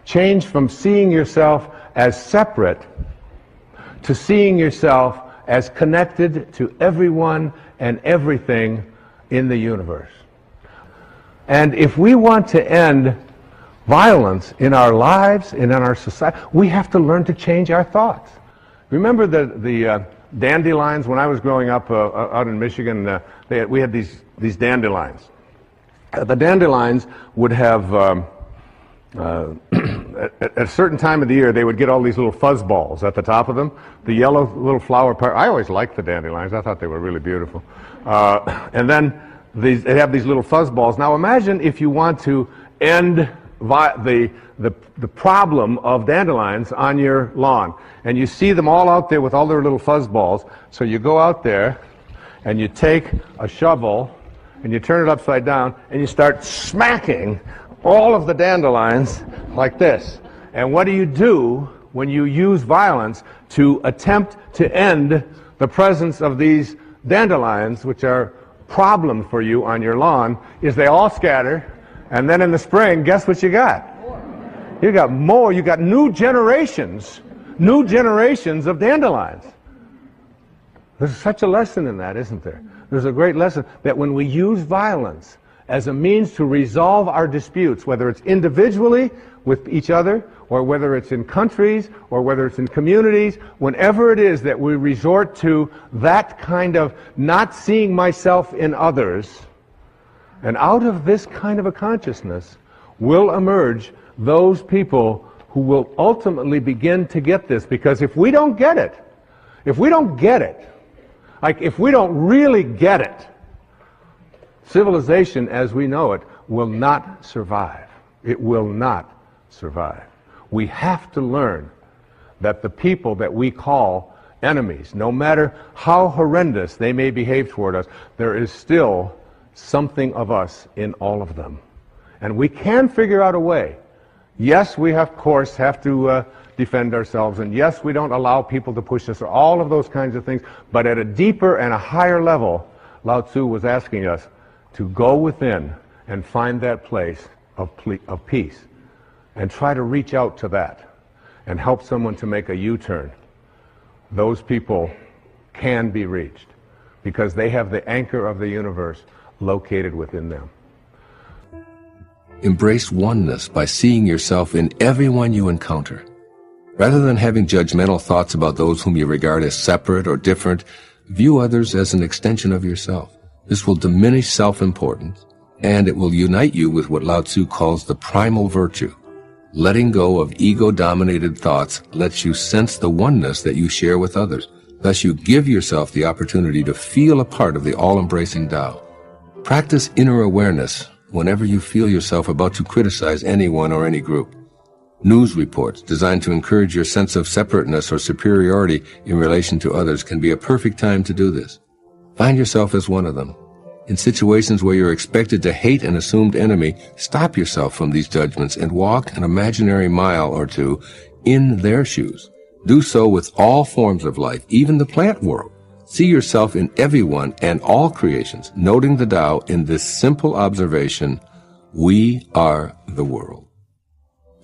Change from seeing yourself as separate to seeing yourself as connected to everyone and everything in the universe. And if we want to end violence in our lives and in our society, we have to learn to change our thoughts. Remember the dandelions? When I was growing up out in Michigan, we had these dandelions. The dandelions would have, at a certain time of the year, they would get all these little fuzz balls at the top of them. The yellow little flower part. I always liked the dandelions. I thought they were really beautiful. And then they have these little fuzz balls. Now imagine if you want to end the problem of dandelions on your lawn, and you see them all out there with all their little fuzz balls. So you go out there and you take a shovel and you turn it upside down and you start smacking all of the dandelions like this. And what do you do when you use violence to attempt to end the presence of these dandelions, which are problem for you on your lawn? Is they all scatter, and then in the spring, guess what you got? You got more. You got new generations of dandelions. There's such a lesson in that, isn't there? There's a great lesson that when we use violence as a means to resolve our disputes, whether it's individually with each other, or whether it's in countries, or whether it's in communities, whenever it is that we resort to that kind of not seeing myself in others, and out of this kind of a consciousness will emerge those people who will ultimately begin to get this. Because if we don't get it, like if we don't really get it, civilization as we know it will not survive. It will not survive. We have to learn that the people that we call enemies, no matter how horrendous they may behave toward us, there is still something of us in all of them. And we can figure out a way. Yes, we of course have to defend ourselves, and yes, we don't allow people to push us, or all of those kinds of things, but at a deeper and a higher level, Lao Tzu was asking us to go within and find that place of peace, and try to reach out to that and help someone to make a U-turn. Those people can be reached because they have the anchor of the universe located within them. Embrace oneness by seeing yourself in everyone you encounter. Rather than having judgmental thoughts about those whom you regard as separate or different, view others as an extension of yourself. This will diminish self-importance, and it will unite you with what Lao Tzu calls the primal virtue. Letting go of ego-dominated thoughts lets you sense the oneness that you share with others. Thus you give yourself the opportunity to feel a part of the all-embracing Tao. Practice inner awareness whenever you feel yourself about to criticize anyone or any group. News reports designed to encourage your sense of separateness or superiority in relation to others can be a perfect time to do this. Find yourself as one of them. In situations where you're expected to hate an assumed enemy, stop yourself from these judgments and walk an imaginary mile or two in their shoes. Do so with all forms of life, even the plant world. See yourself in everyone and all creations, noting the Tao in this simple observation: we are the world.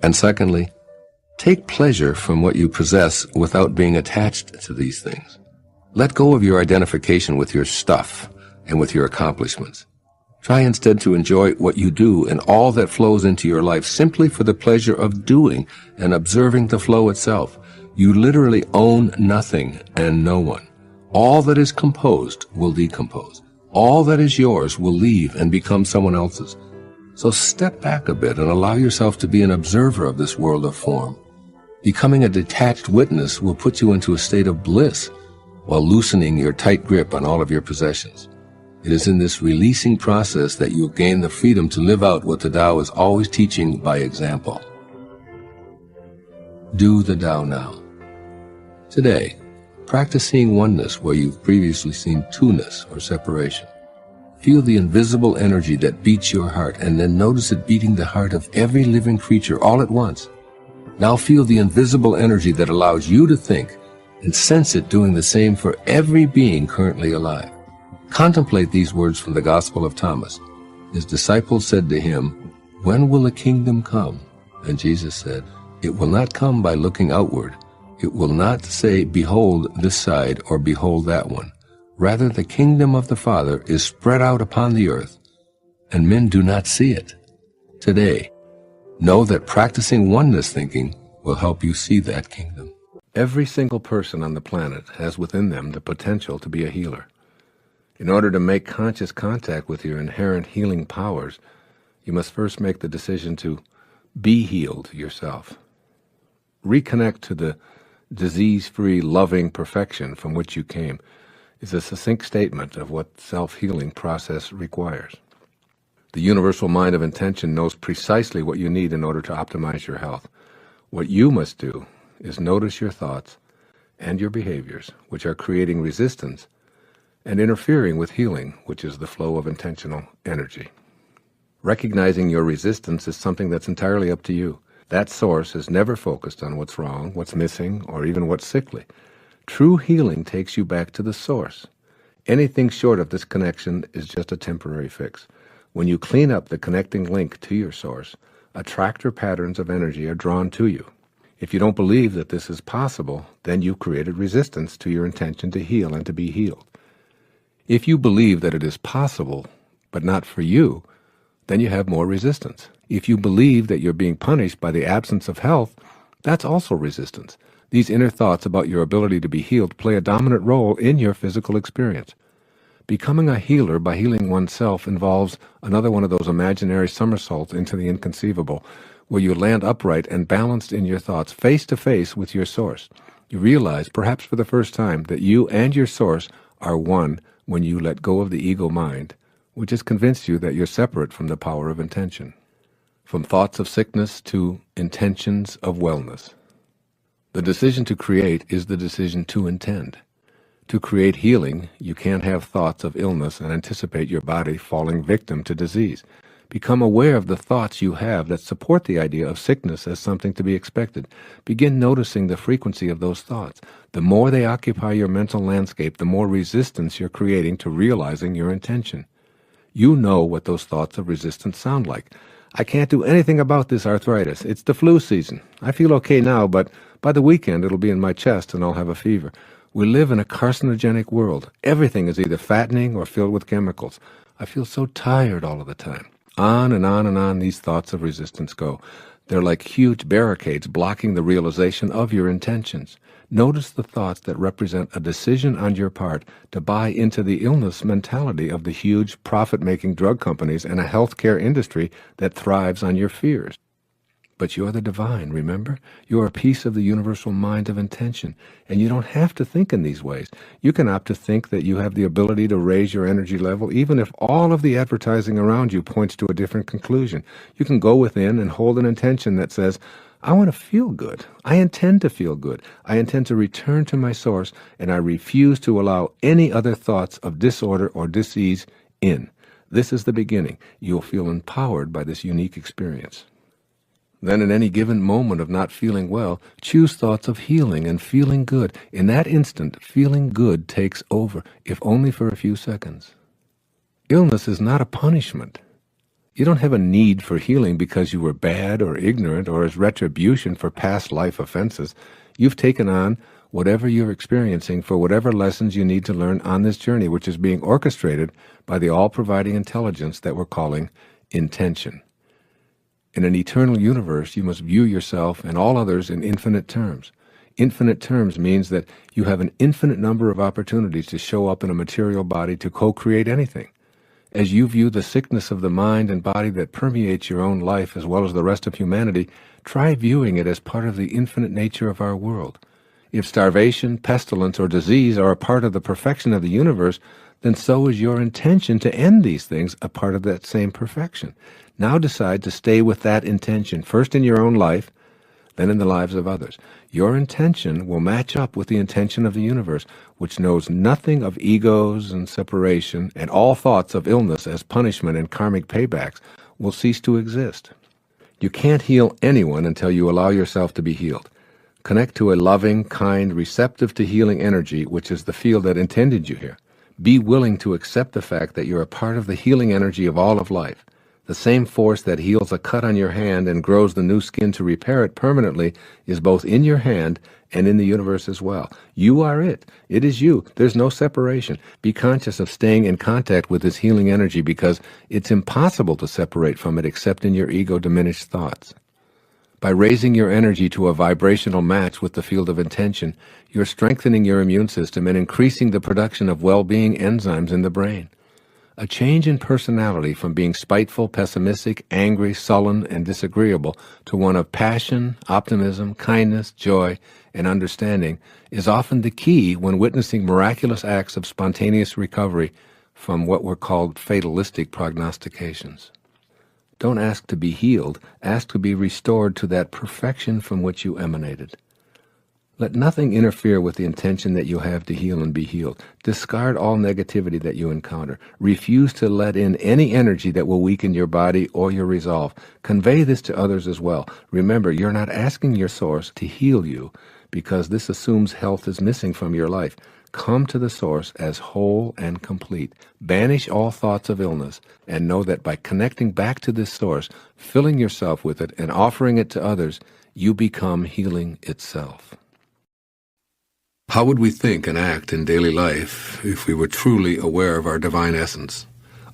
And secondly, take pleasure from what you possess without being attached to these things. Let go of your identification with your stuff and with your accomplishments. Try instead to enjoy what you do and all that flows into your life simply for the pleasure of doing and observing the flow itself. You literally own nothing and no one. All that is composed will decompose. All that is yours will leave and become someone else's. So step back a bit and allow yourself to be an observer of this world of form. Becoming a detached witness will put you into a state of bliss while loosening your tight grip on all of your possessions. It is in this releasing process that you'll gain the freedom to live out what the Tao is always teaching by example. Do the Tao now. Today, practice seeing oneness where you've previously seen two-ness or separation. Feel the invisible energy that beats your heart, and then notice it beating the heart of every living creature all at once. Now feel the invisible energy that allows you to think, and sense it doing the same for every being currently alive. Contemplate these words from the Gospel of Thomas. His disciples said to him, "When will the kingdom come?" And Jesus said, "It will not come by looking outward. It will not say, 'Behold this side,' or 'Behold that one.' Rather, the kingdom of the Father is spread out upon the earth, and men do not see it. Today, know that practicing oneness thinking will help you see that kingdom." Every single person on the planet has within them the potential to be a healer. In order to make conscious contact with your inherent healing powers, you must first make the decision to be healed yourself. Reconnect to the disease-free, loving perfection from which you came is a succinct statement of what self-healing process requires. The universal mind of intention knows precisely what you need in order to optimize your health. What you must do is notice your thoughts and your behaviors, which are creating resistance and interfering with healing, which is the flow of intentional energy. Recognizing your resistance is something that's entirely up to you. That source is never focused on what's wrong, what's missing, or even what's sickly. True healing takes you back to the source. Anything short of this connection is just a temporary fix. When you clean up the connecting link to your source, attractor patterns of energy are drawn to you. If you don't believe that this is possible, then you've created resistance to your intention to heal and to be healed. If you believe that it is possible, but not for you, then you have more resistance. If you believe that you're being punished by the absence of health, that's also resistance. These inner thoughts about your ability to be healed play a dominant role in your physical experience. Becoming a healer by healing oneself involves another one of those imaginary somersaults into the inconceivable, where you land upright and balanced in your thoughts, face to face with your source. You realize, perhaps for the first time, that you and your source are one when you let go of the ego mind, which has convinced you that you're separate from the power of intention. From thoughts of sickness to intentions of wellness. The decision to create is the decision to intend. To create healing, you can't have thoughts of illness and anticipate your body falling victim to disease. Become aware of the thoughts you have that support the idea of sickness as something to be expected. Begin noticing the frequency of those thoughts. The more they occupy your mental landscape, the more resistance you're creating to realizing your intention. You know what those thoughts of resistance sound like. I can't do anything about this arthritis. It's the flu season. I feel okay now, but by the weekend it'll be in my chest and I'll have a fever. We live in a carcinogenic world. Everything is either fattening or filled with chemicals. I feel so tired all of the time. On and on and on these thoughts of resistance go. They're like huge barricades blocking the realization of your intentions. Notice the thoughts that represent a decision on your part to buy into the illness mentality of the huge profit-making drug companies and a healthcare industry that thrives on your fears. But you're the divine, remember? You're a piece of the universal mind of intention, and you don't have to think in these ways. You can opt to think that you have the ability to raise your energy level, even if all of the advertising around you points to a different conclusion. You can go within and hold an intention that says, I want to feel good. I intend to feel good. I intend to return to my source, and I refuse to allow any other thoughts of disorder or disease in. This is the beginning. You'll feel empowered by this unique experience. Then in any given moment of not feeling well, choose thoughts of healing and feeling good. In that instant, feeling good takes over, if only for a few seconds. Illness is not a punishment. You don't have a need for healing because you were bad or ignorant or as retribution for past life offenses. You've taken on whatever you're experiencing for whatever lessons you need to learn on this journey, which is being orchestrated by the all-providing intelligence that we're calling intention. In an eternal universe, you must view yourself and all others in infinite terms. Infinite terms means that you have an infinite number of opportunities to show up in a material body to co-create anything. As you view the sickness of the mind and body that permeates your own life as well as the rest of humanity, try viewing it as part of the infinite nature of our world. If starvation, pestilence, or disease are a part of the perfection of the universe, then so is your intention to end these things a part of that same perfection. Now decide to stay with that intention, first in your own life, then in the lives of others. Your intention will match up with the intention of the universe, which knows nothing of egos and separation, and all thoughts of illness as punishment and karmic paybacks will cease to exist. You can't heal anyone until you allow yourself to be healed. Connect to a loving, kind, receptive to healing energy, which is the field that intended you here. Be willing to accept the fact that you're a part of the healing energy of all of life. The same force that heals a cut on your hand and grows the new skin to repair it permanently is both in your hand and in the universe as well. You are it. It is you. There's no separation. Be conscious of staying in contact with this healing energy because it's impossible to separate from it except in your ego-diminished thoughts. By raising your energy to a vibrational match with the field of intention, you're strengthening your immune system and increasing the production of well-being enzymes in the brain. A change in personality from being spiteful, pessimistic, angry, sullen, and disagreeable to one of passion, optimism, kindness, joy, and understanding is often the key when witnessing miraculous acts of spontaneous recovery from what were called fatalistic prognostications. Don't ask to be healed, ask to be restored to that perfection from which you emanated. Let nothing interfere with the intention that you have to heal and be healed. Discard all negativity that you encounter. Refuse to let in any energy that will weaken your body or your resolve. Convey this to others as well. Remember, you're not asking your source to heal you because this assumes health is missing from your life. Come to the source as whole and complete. Banish all thoughts of illness and know that by connecting back to this source, filling yourself with it and offering it to others, you become healing itself. How would we think and act in daily life if we were truly aware of our divine essence?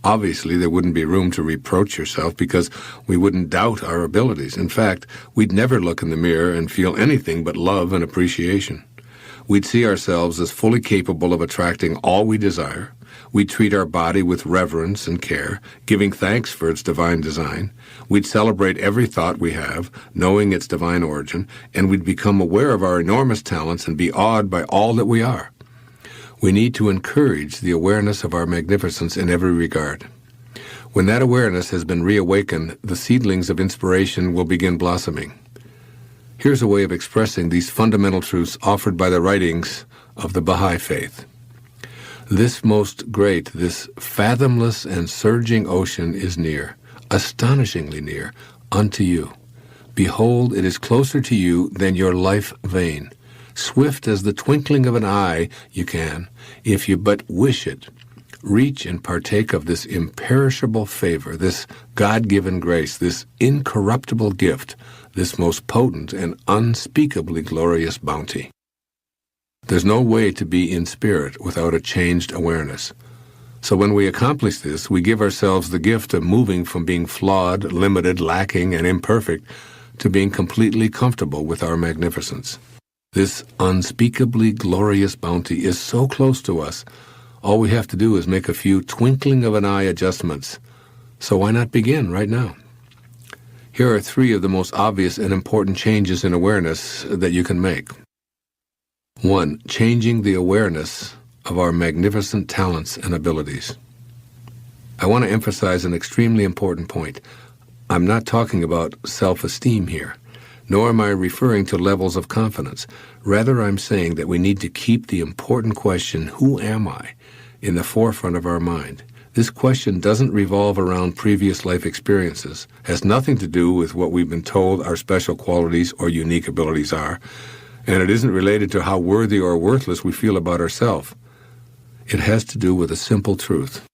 Obviously, there wouldn't be room to reproach yourself because we wouldn't doubt our abilities. In fact, we'd never look in the mirror and feel anything but love and appreciation. We'd see ourselves as fully capable of attracting all we desire. We'd treat our body with reverence and care, giving thanks for its divine design. We'd celebrate every thought we have, knowing its divine origin, and we'd become aware of our enormous talents and be awed by all that we are. We need to encourage the awareness of our magnificence in every regard. When that awareness has been reawakened, the seedlings of inspiration will begin blossoming. Here's a way of expressing these fundamental truths offered by the writings of the Baha'i Faith. This most great, this fathomless and surging ocean is near, astonishingly near, unto you. Behold, it is closer to you than your life vein. Swift as the twinkling of an eye you can, if you but wish it, reach and partake of this imperishable favor, this God-given grace, this incorruptible gift, this most potent and unspeakably glorious bounty. There's no way to be in spirit without a changed awareness. So when we accomplish this, we give ourselves the gift of moving from being flawed, limited, lacking, and imperfect to being completely comfortable with our magnificence. This unspeakably glorious bounty is so close to us, all we have to do is make a few twinkling of an eye adjustments. So why not begin right now? Here are 3 of the most obvious and important changes in awareness that you can make. 1. Changing the awareness of our magnificent talents and abilities. I want to emphasize an extremely important point. I'm not talking about self-esteem here, nor am I referring to levels of confidence. Rather, I'm saying that we need to keep the important question, who am I, in the forefront of our mind. This question doesn't revolve around previous life experiences, has nothing to do with what we've been told our special qualities or unique abilities are, and it isn't related to how worthy or worthless we feel about ourselves. It has to do with a simple truth.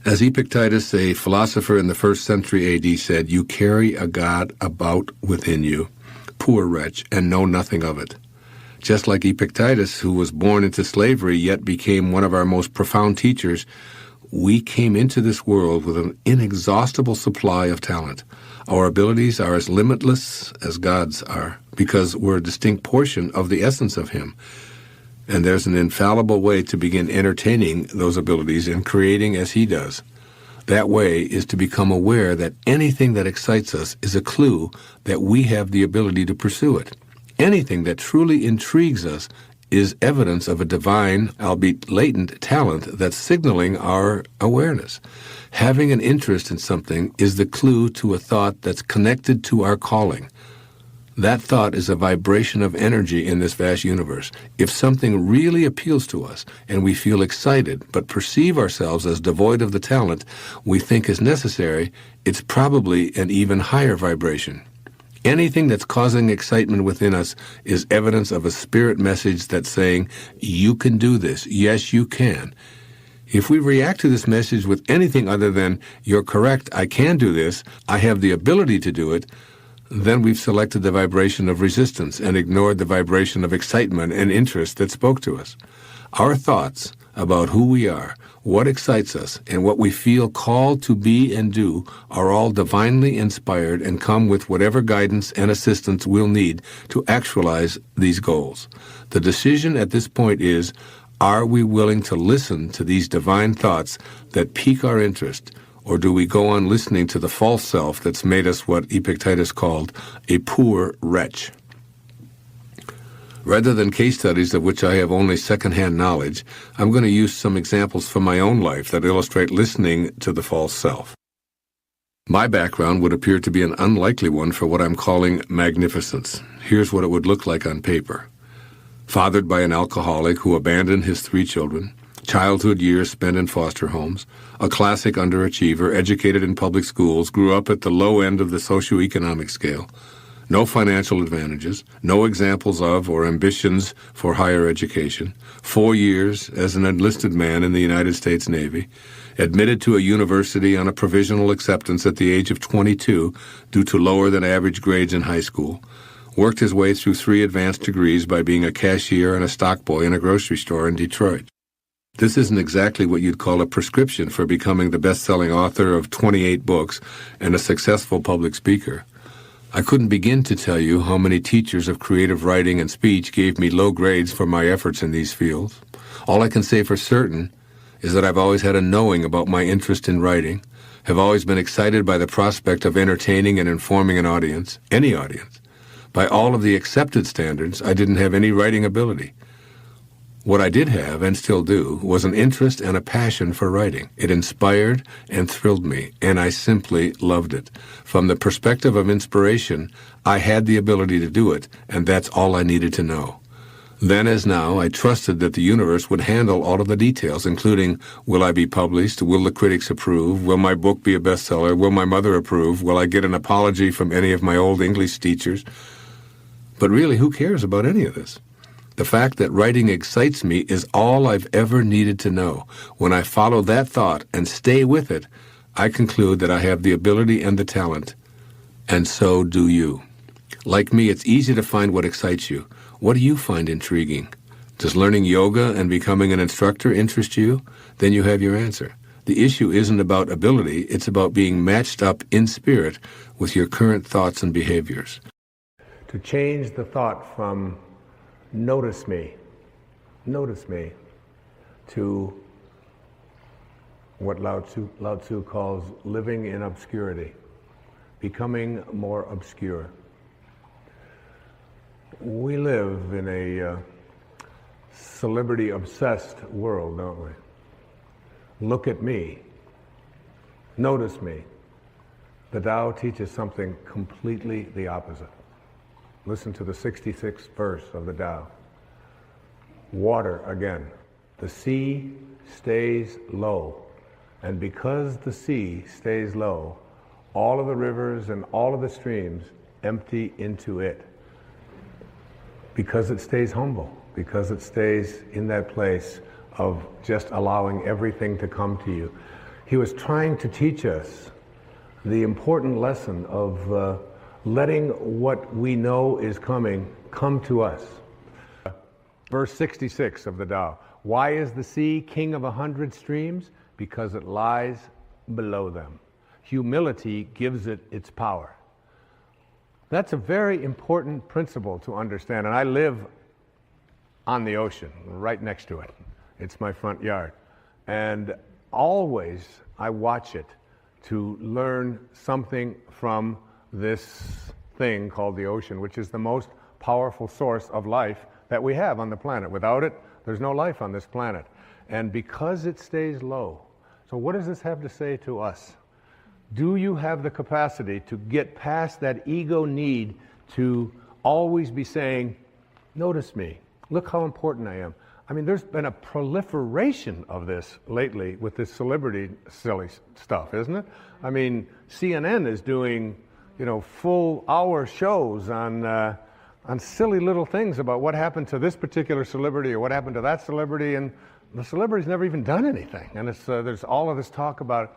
As Epictetus, a philosopher in the 1st century AD, said, "You carry a God about within you, poor wretch, and know nothing of it." Just like Epictetus, who was born into slavery yet became one of our most profound teachers, we came into this world with an inexhaustible supply of talent. Our abilities are as limitless as God's are, because we're a distinct portion of the essence of Him. And there's an infallible way to begin entertaining those abilities and creating as He does. That way is to become aware that anything that excites us is a clue that we have the ability to pursue it. Anything that truly intrigues us is evidence of a divine, albeit latent, talent that's signaling our awareness. Having an interest in something is the clue to a thought that's connected to our calling. That thought is a vibration of energy in this vast universe. If something really appeals to us and we feel excited but perceive ourselves as devoid of the talent we think is necessary, it's probably an even higher vibration. Anything that's causing excitement within us is evidence of a spirit message that's saying, "You can do this. Yes, you can." If we react to this message with anything other than, "You're correct, I can do this, I have the ability to do it," then we've selected the vibration of resistance and ignored the vibration of excitement and interest that spoke to us. Our thoughts about who we are, what excites us, and what we feel called to be and do are all divinely inspired and come with whatever guidance and assistance we'll need to actualize these goals. The decision at this point is, are we willing to listen to these divine thoughts that pique our interest, or do we go on listening to the false self that's made us what Epictetus called a poor wretch? Rather than case studies of which I have only second-hand knowledge, I'm going to use some examples from my own life that illustrate listening to the false self. My background would appear to be an unlikely one for what I'm calling magnificence. Here's what it would look like on paper. Fathered by an alcoholic who abandoned his 3 children, childhood years spent in foster homes, a classic underachiever, educated in public schools, grew up at the low end of the socioeconomic scale. No financial advantages, no examples of or ambitions for higher education, 4 years as an enlisted man in the United States Navy, admitted to a university on a provisional acceptance at the age of 22 due to lower than average grades in high school, worked his way through 3 advanced degrees by being a cashier and a stock boy in a grocery store in Detroit. This isn't exactly what you'd call a prescription for becoming the best-selling author of 28 books and a successful public speaker. I couldn't begin to tell you how many teachers of creative writing and speech gave me low grades for my efforts in these fields. All I can say for certain is that I've always had a knowing about my interest in writing, have always been excited by the prospect of entertaining and informing an audience, any audience. By all of the accepted standards, I didn't have any writing ability. What I did have, and still do, was an interest and a passion for writing. It inspired and thrilled me, and I simply loved it. From the perspective of inspiration, I had the ability to do it, and that's all I needed to know. Then as now, I trusted that the universe would handle all of the details, including, will I be published? Will the critics approve? Will my book be a bestseller? Will my mother approve? Will I get an apology from any of my old English teachers? But really, who cares about any of this? The fact that writing excites me is all I've ever needed to know. When I follow that thought and stay with it, I conclude that I have the ability and the talent. And so do you. Like me, it's easy to find what excites you. What do you find intriguing? Does learning yoga and becoming an instructor interest you? Then you have your answer. The issue isn't about ability, it's about being matched up in spirit with your current thoughts and behaviors. To change the thought from notice me, to what Lao Tzu calls living in obscurity, becoming more obscure. We live in a celebrity-obsessed world, don't we? Look at me, notice me. The Tao teaches something completely the opposite. Listen to the 66th verse of the Tao. Water again. The sea stays low. And because the sea stays low, all of the rivers and all of the streams empty into it. Because it stays humble. Because it stays in that place of just allowing everything to come to you. He was trying to teach us the important lesson of letting what we know is coming come to us. Verse 66 of the Tao. Why is the sea king of 100 streams? Because it lies below them. Humility gives it its power. That's a very important principle to understand. And I live on the ocean, right next to it. It's my front yard. And always I watch it to learn something from this thing called the ocean, which is the most powerful source of life that we have on the planet. Without it, there's no life on this planet. And because it stays low, so what does this have to say to us? Do you have the capacity to get past that ego need to always be saying, notice me, look how important I am? I mean, there's been a proliferation of this lately with this celebrity silly stuff, isn't it? I mean, CNN is doing full hour shows on silly little things about what happened to this particular celebrity or what happened to that celebrity, and the celebrities never even done anything. And there's all of this talk about it.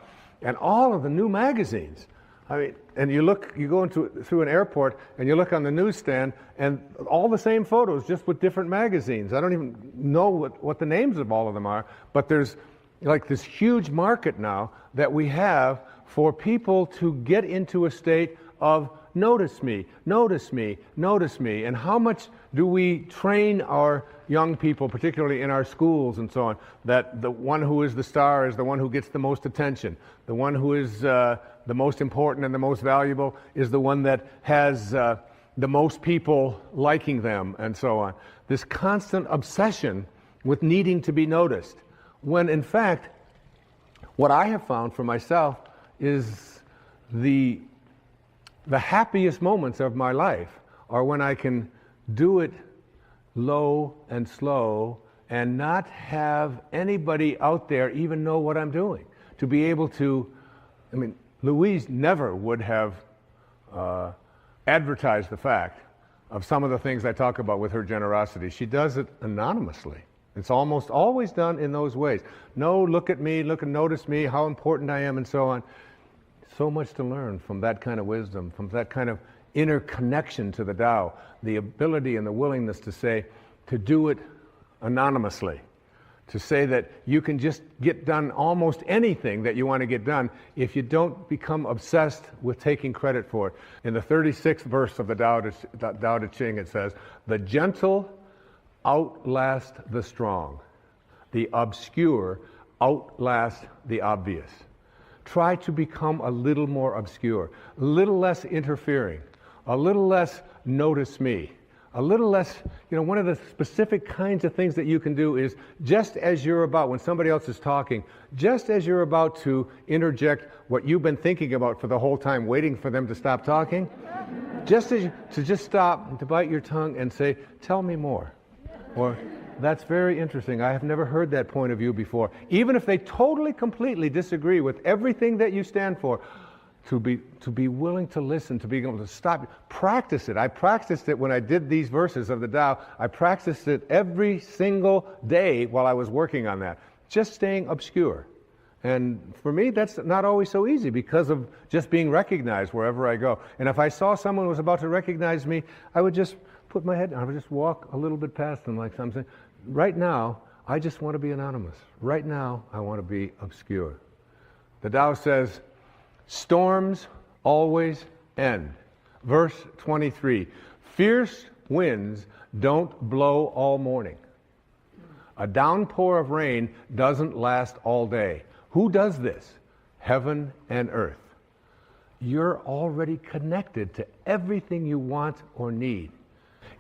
And all of the new magazines. I mean, and you go through an airport and you look on the newsstand and all the same photos, just with different magazines. I don't even know what the names of all of them are, but there's like this huge market now that we have for people to get into a state of notice me, notice me, notice me. And how much do we train our young people, particularly in our schools and so on, that the one who is the star is the one who gets the most attention. The one who is the most important and the most valuable is the one that has the most people liking them and so on. This constant obsession with needing to be noticed. When in fact, what I have found for myself is the happiest moments of my life are when I can do it low and slow and not have anybody out there even know what I'm doing. To be able to, I mean, Louise never would have advertised the fact of some of the things I talk about with her generosity. She does it anonymously. It's almost always done in those ways. No, look at me, look and notice me, how important I am, and so on. So much to learn from that kind of wisdom, from that kind of inner connection to the Tao, the ability and the willingness to do it anonymously, to say that you can just get done almost anything that you want to get done if you don't become obsessed with taking credit for it. In the 36th verse of the Tao Te Ching, it says, "The gentle outlast the strong. The obscure outlast the obvious." Try to become a little more obscure, a little less interfering, a little less notice me, a little less, one of the specific kinds of things that you can do is just as you're about, when somebody else is talking, just as you're about to interject what you've been thinking about for the whole time, waiting for them to stop talking, just stop and to bite your tongue and say, "Tell me more." Or, "That's very interesting. I have never heard that point of view before." Even if they totally, completely disagree with everything that you stand for, to be willing to listen, to be able to stop. Practice it. I practiced it when I did these verses of the Tao. I practiced it every single day while I was working on that. Just staying obscure. And for me, that's not always so easy because of just being recognized wherever I go. And if I saw someone who was about to recognize me, I would just put my head down. I would just walk a little bit past them like something. Right now, I just want to be anonymous. Right now, I want to be obscure. The Tao says, storms always end. Verse 23, fierce winds don't blow all morning. A downpour of rain doesn't last all day. Who does this? Heaven and earth. You're already connected to everything you want or need.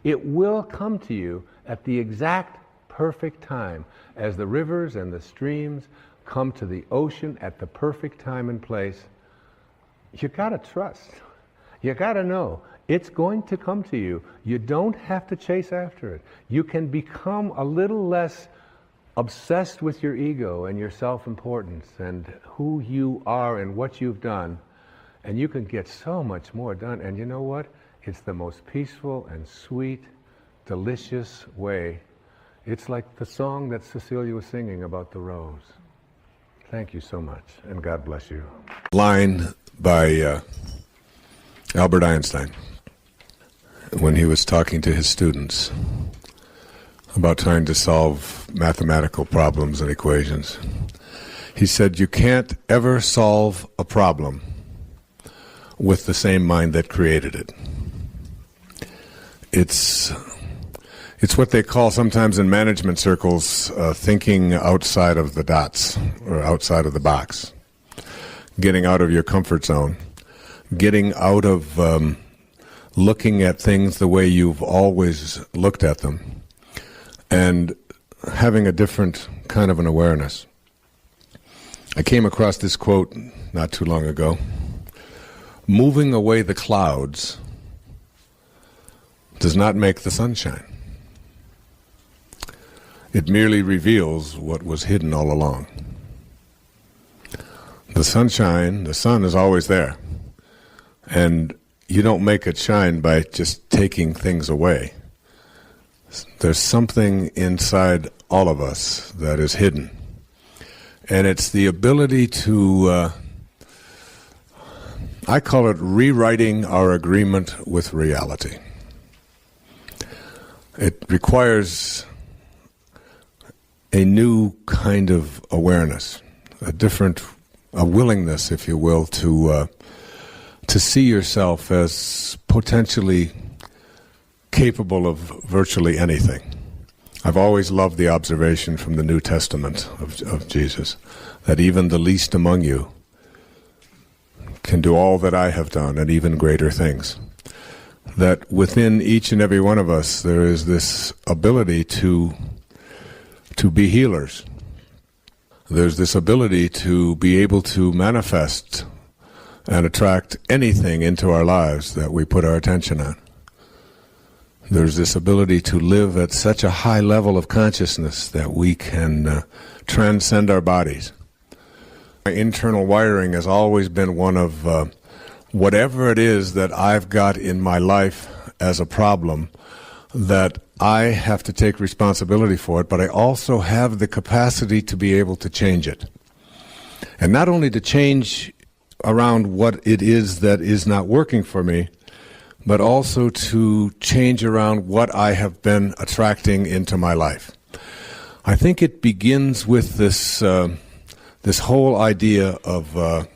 It will come to you at the exact perfect time, as the rivers and the streams come to the ocean at the perfect time and place. You gotta trust. You gotta know it's going to come to you. You don't have to chase after it. You can become a little less obsessed with your ego and your self-importance and who you are and what you've done, and you can get so much more done. And you know what? It's the most peaceful and sweet, delicious way. It's like the song that Cecilia was singing about the rose. Thank you so much, and God bless you. Line by Albert Einstein when he was talking to his students about trying to solve mathematical problems and equations. He said, you can't ever solve a problem with the same mind that created it. It's what they call sometimes in management circles thinking outside of the dots or outside of the box. Getting out of your comfort zone. Getting out of looking at things the way you've always looked at them. And having a different kind of an awareness. I came across this quote not too long ago. Moving away the clouds does not make the sunshine. It merely reveals what was hidden all along. The sunshine, the sun is always there. And you don't make it shine by just taking things away. There's something inside all of us that is hidden. And it's the ability to, I call it rewriting our agreement with reality. It requires a new kind of awareness, a willingness, if you will, to see yourself as potentially capable of virtually anything. I've always loved the observation from the New Testament of Jesus, that even the least among you can do all that I have done and even greater things. That within each and every one of us there is this ability to be healers. There's this ability to be able to manifest and attract anything into our lives that we put our attention on. There's this ability to live at such a high level of consciousness that we can transcend our bodies. My internal wiring has always been one of whatever it is that I've got in my life as a problem, that I have to take responsibility for it, but I also have the capacity to be able to change it. And not only to change around what it is that is not working for me, but also to change around what I have been attracting into my life. I think it begins with this this whole idea of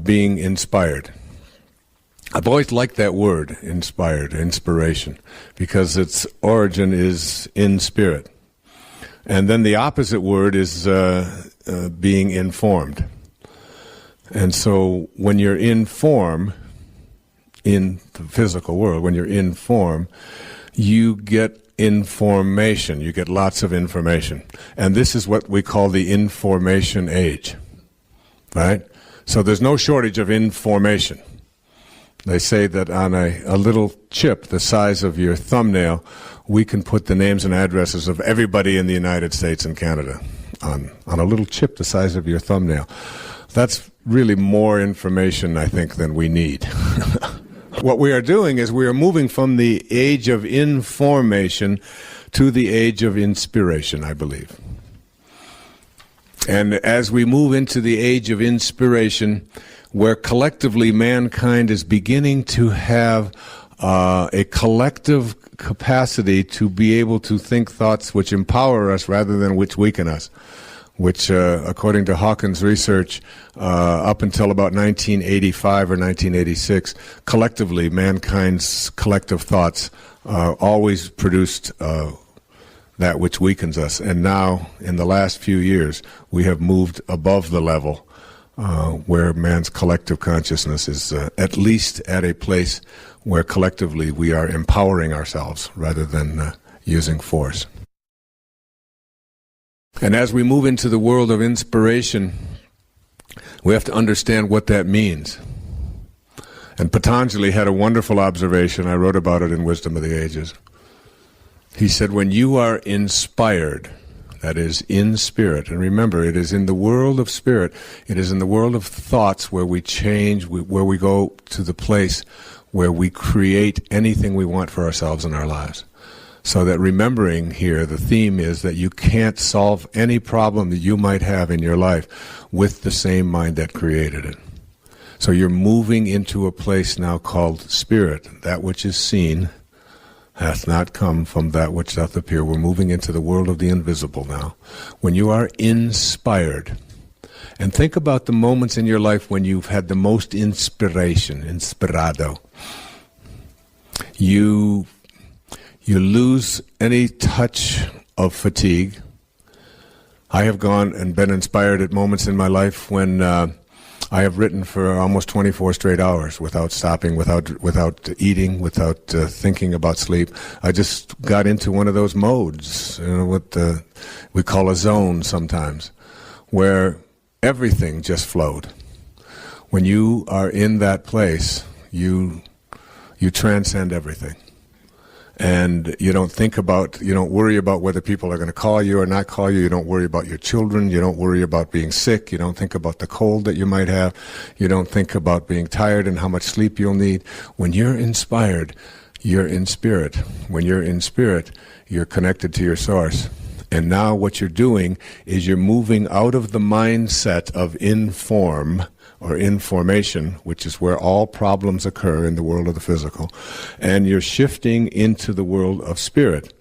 being inspired. I've always liked that word, inspired, inspiration, because its origin is in spirit. And then the opposite word is being informed. And so when you're in form, in the physical world, when you're in form, you get information, you get lots of information. And this is what we call the information age, right? So there's no shortage of information. They say that on a little chip the size of your thumbnail, we can put the names and addresses of everybody in the United States and Canada on a little chip the size of your thumbnail. That's really more information, I think, than we need. What we are doing is we are moving from the age of information to the age of inspiration, I believe. And as we move into the age of inspiration, where collectively mankind is beginning to have a collective capacity to be able to think thoughts which empower us rather than which weaken us, which, according to Hawkins' research, up until about 1985 or 1986, collectively, mankind's collective thoughts always produced that which weakens us. And now, in the last few years, we have moved above the level where man's collective consciousness is at least at a place where collectively we are empowering ourselves rather than using force. And as we move into the world of inspiration, we have to understand what that means. And Patanjali had a wonderful observation. I wrote about it in Wisdom of the Ages. He said, when you are inspired, that is, in spirit, and remember, it is in the world of spirit, it is in the world of thoughts where we change, where we go to the place where we create anything we want for ourselves in our lives. So that remembering here, the theme is that you can't solve any problem that you might have in your life with the same mind that created it. So you're moving into a place now called spirit. That which is seen hath not come from that which doth appear. We're moving into the world of the invisible now. When you are inspired, and think about the moments in your life when you've had the most inspiration, inspirado. You lose any touch of fatigue. I have gone and been inspired at moments in my life when I have written for almost 24 straight hours without stopping, without eating, without thinking about sleep. I just got into one of those modes, what we call a zone sometimes, where everything just flowed. When you are in that place, you transcend everything. And you don't worry about whether people are going to call you or not call you. You don't worry about your children. You don't worry about being sick. You don't think about the cold that you might have. You don't think about being tired and how much sleep you'll need. When you're inspired, You're in spirit. When you're in spirit, you're connected to your source. And now what you're doing is you're moving out of the mindset of inform or information, which is where all problems occur in the world of the physical, and you're shifting into the world of spirit.